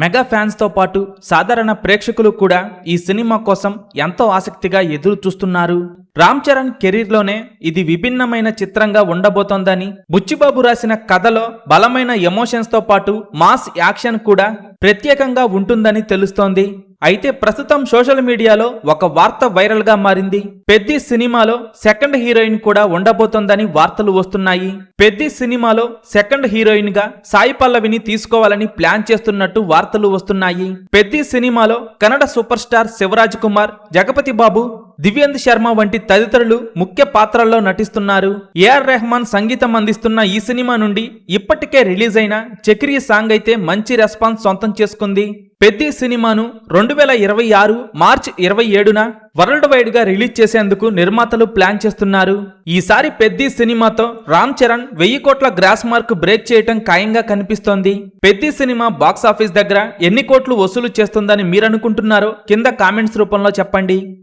Mega fans తో పాటు సాధారణ ప్రేక్షకులు కూడా ఈ సినిమా కోసం ఎంతో ఆసక్తిగా ఎదురు చూస్తున్నారు. రామ్ చరణ్ కెరీర్ లోనే ఇది విభిన్నమైన చిత్రంగా ఉండబోతోందని, బుచ్చిబాబు రాసిన కథలో బలమైన ఎమోషన్స్ తో పాటు మాస్ యాక్షన్ కూడా ప్రత్యేకంగా ఉంటుందని తెలుస్తోంది. అయితే ప్రస్తుతం సోషల్ మీడియాలో ఒక వార్త వైరల్ గా మారింది. పెద్ది సినిమాలో సెకండ్ హీరోయిన్ కూడా ఉండబోతోందని వార్తలు వస్తున్నాయి. పెద్ది సినిమాలో సెకండ్ హీరోయిన్ గా సాయి పల్లవిని తీసుకోవాలని ప్లాన్ చేస్తున్నట్టు వార్తలు వస్తున్నాయి. పెద్ది సినిమాలో కన్నడ సూపర్ స్టార్ శివరాజ్ కుమార్, జగపతి బాబు, దివ్యేంద్ర శర్మ వంటి తదితరులు ముఖ్య పాత్రల్లో నటిస్తున్నారు. ఏఆర్ రెహమాన్ సంగీతం అందిస్తున్న ఈ సినిమా నుండి ఇప్పటికే రిలీజ్ అయిన చక్రీ సాంగ్ అయితే మంచి రెస్పాన్స్ సొంతం చేసుకుంది. పెద్ది సినిమాను 2026 మార్చి 27న వరల్డ్ వైడ్ గా రిలీజ్ చేసేందుకు నిర్మాతలు ప్లాన్ చేస్తున్నారు. ఈసారి పెద్ది సినిమాతో రామ్ చరణ్ 1000 కోట్ల గ్రాస్ మార్క్ బ్రేక్ చేయటం ఖాయంగా కనిపిస్తోంది. పెద్ది సినిమా బాక్సాఫీస్ దగ్గర ఎన్ని కోట్లు వసూలు చేస్తుందని మీరనుకుంటున్నారో కింద కామెంట్స్ రూపంలో చెప్పండి.